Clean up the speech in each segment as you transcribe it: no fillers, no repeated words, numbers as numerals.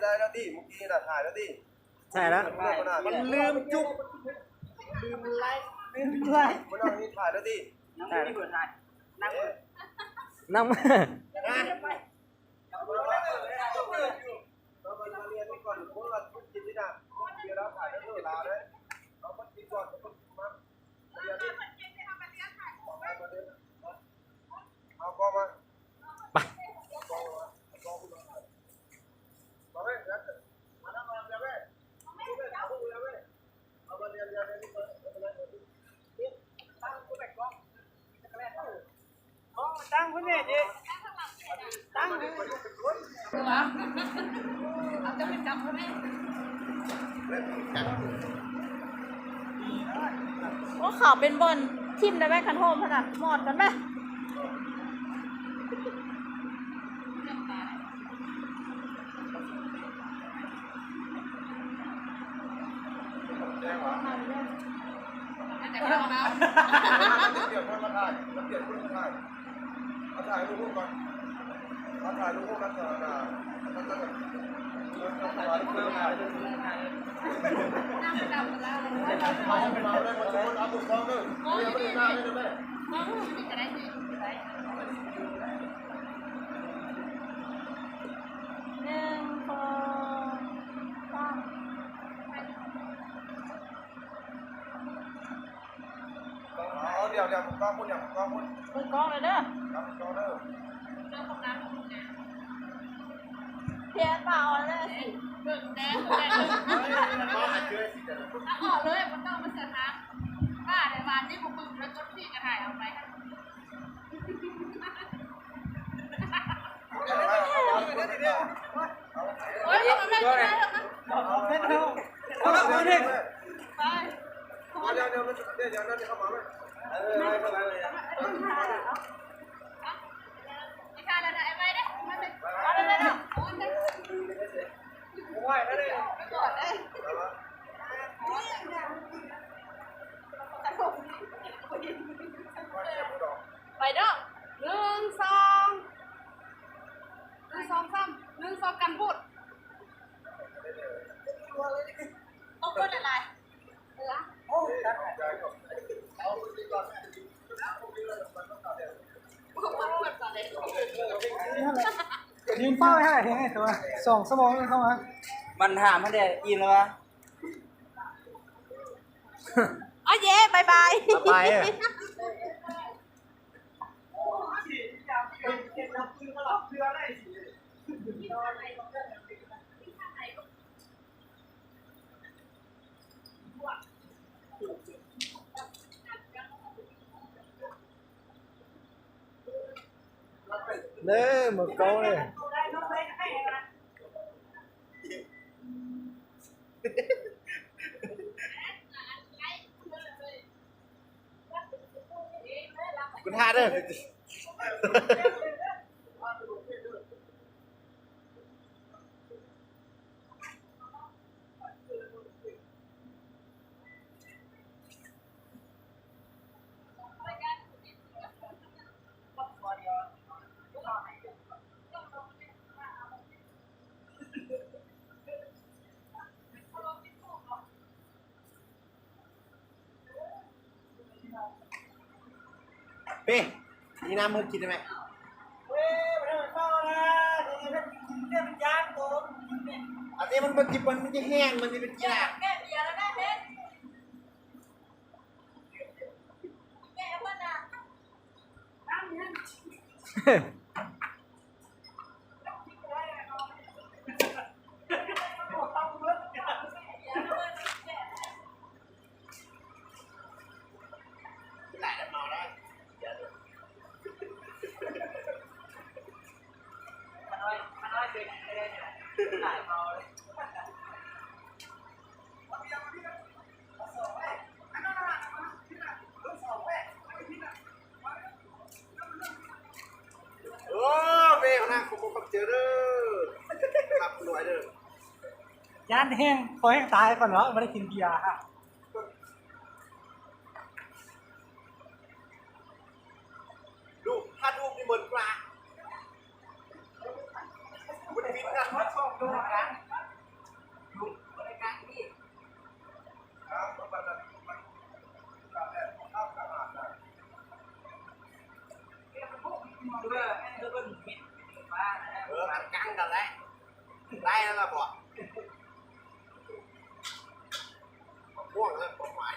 ได้แล้วดิเมื่อกี้น่ะถ่ายแล้วดิใช่แล้วมันลืมจุ๊บลืมไลฟ์มันเอานี่ถ่ายแล้วดิใช่แล้วนั่งมาเราเรียนไปก่อนเพราะว่าทุกทีนี่นะเดี๋ยวเราถ่ายแล้วลาเลยเราก็กินก่อนมาเรียนดิเอากล้องมาไปตั้งคนเนี่ยดิตั้งเอาจะเป็นจับคนนี้ว่าข่าวเป็นบอลทิมได้ไหมคันโฮมขนาดหมอดกันไหมเดี๋ยวคนมาถ่ายเดี๋ยวคนมาถ่ายมาถ่ายรูปก่อนมาถ่ายรูปกันเถอะนะมันจะถ่ายรูปเพิ่มถ่ายรูปนั่งจับกันแล้วมาได้มาชนเอาบุกกองด้วยเดี๋ยวไม่ได้หน้าไม่ได้แม่จะได้สิได้1 2 3เดี๋ยวกล้องคุณอย่างกล้องคุณเปิดกล้องเลยเด้อครับกล้องเด้อเรื่องของน้ำของน้เพียเปล่าเลยสิำเบิกแดงแดงถ้าออกเลยมันต้องมาเสียทักป้าในวันนี้ผมบึ้งแล้วก็พี่จะถ่ายเอาไปโอ้ยทำอะไรกันแล้วนะเอาเส้นเท้าไปเดี๋ยวเข้ามาไหมไม่ใช่แล้วนะไอ้ไปเนี่ยมาเลยมาเลยนะโอ้ยนะไหวแล้วดิก่อนเลยไปเด้อ1 2 ยืนเฝ้าไว้ให้ไงตัว2 ชั่วโมงเลยเข้ามา มันถามมาเดี๋ยวอิ่มแล้ววะ อ๋อเย้บายบาย ไปเออ เด้อหมดเก้าเลย กูท่าเด้อ เป้นี่น้ำมือกินได้ไหม เว้ยไม่ได้เฝ้านะนี่เป็นเนี่ยเป็นยานตัว อันนี้มันจิบมันจะแห้งมันจะเป็นกีฬา แก้เบียร์แล้วแม่เพชรแก้เพื่อนอ่ะตั้งยัน หลายแต่เมาได้ โอ้เป้ของนางผมก็เจอเด้อขับหน่วยเด้อย านแห้งคอยแห้งตายก่อนเนาะไม่ได้กินเบียร์ฮะ ลูกถ้าลูกนี่เหมือนปลาคุณพิษนะชอบดูกันลูกบริการที่ ครับมันกาแฟข้าวกาอาบนะ เพื่อเป็นมิตรว่ามันกังกันแล้วได้แล้วล่ะบอกม่วงแล้วผมหมาย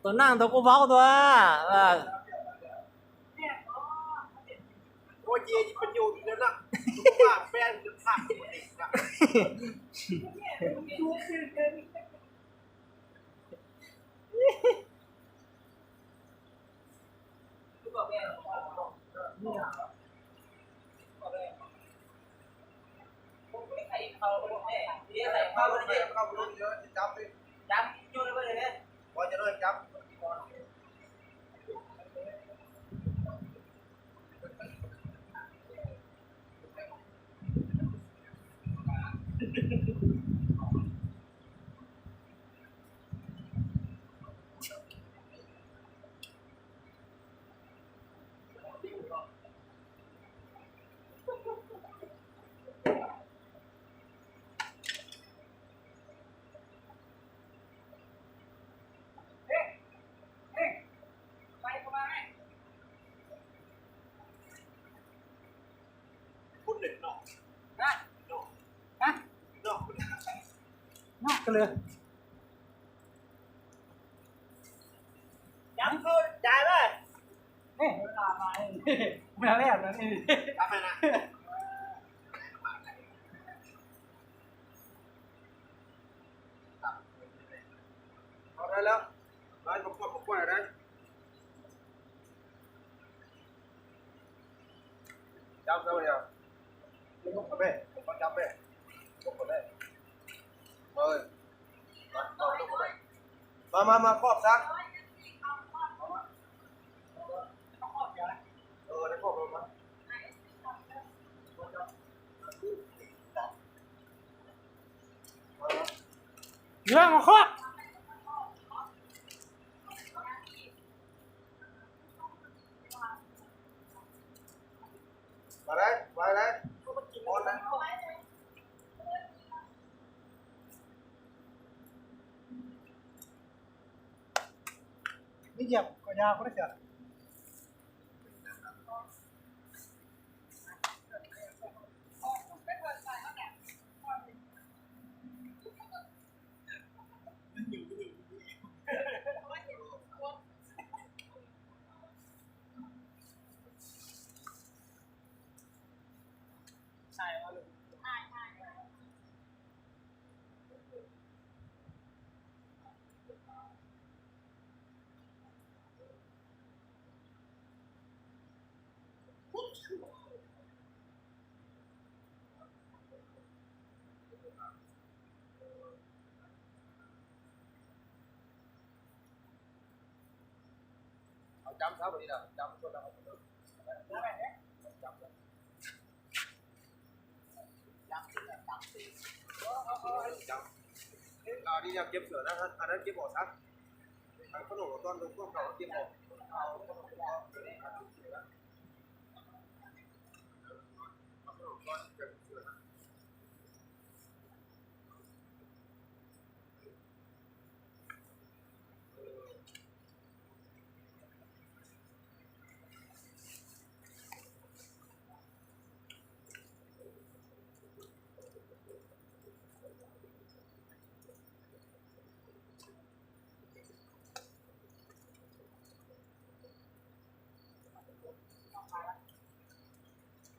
ตัวนั่งตัวกูเฝ้าตัวโอ้ยเย่เป็นอยู่อีกแล้วนะว่าแฟนจะทักอีกนะเข้าไปเยอะจับดิ จำอยู่ในประเด็นนี้ พอจะเริ่มจับ พูดหนึ่งเนาะ ฮะ เนาะ ฮะ เนาะ นอกกันเลย จับคือจ่ายเลย เฮ้ยเวลามาไม่เอาแล้วนะนี่ จับไปนะ เอาได้แล้วได้ประกวดประกวดได้จับได้ไหมยังยกกระเบ้ผมจับเบ้ยกกระเบ้เฮ้ยมาครอบซักได้ครอบลงมา เรื่องมาครอบ นี่เหยียบก็ยาวก็ได้เสีย ใช่ว่าลูกเอาจำซะวันนี้นะจำคนละเอาคนละจำเอาดีอย่าเก็บเสือนะอันนั้นเก็บออกซะอันขนมต้นลูกพวกเขาเก็บออกเอาขนมต้นเอาขนมต้นเก็บเสือ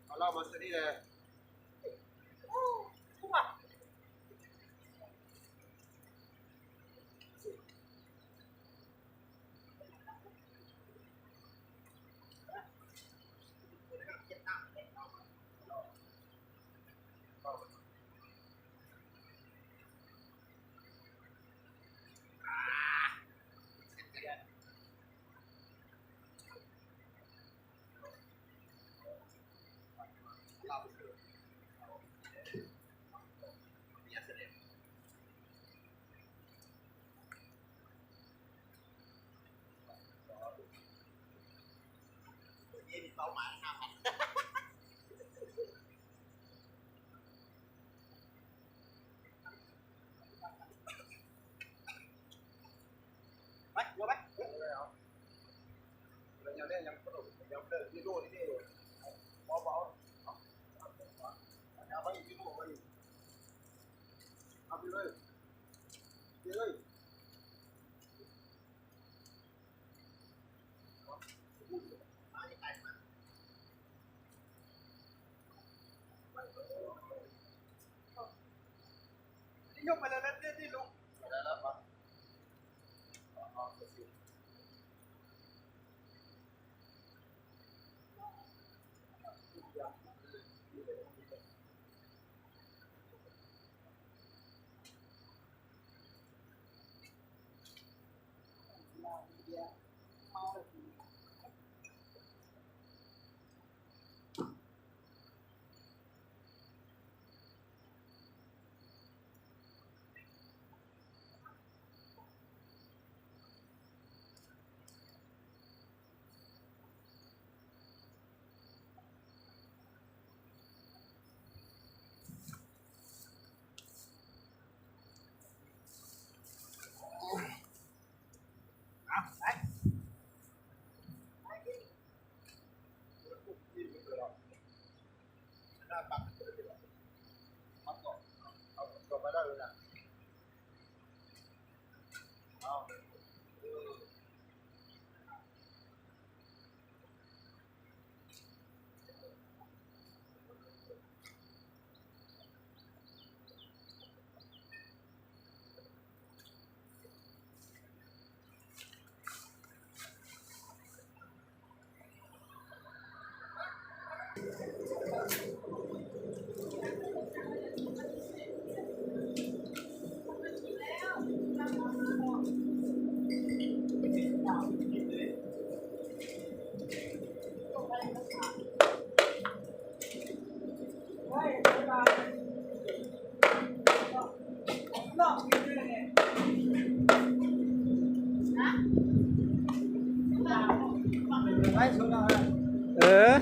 เอาเหล้ามาซะนี่เลย เป้าหมาย5,000ไปหัวไปแล้วยังเนี่ยยังขนมยังเดินที่โน่นที่นี่เบาๆเอาไปอีกที่โน่นไปอีกทำไปเลยไปเลยยกไปแล้วนะที่ลุก แล้วครับจบไปได้เลยนะเอาไว้ชุดเรา เออ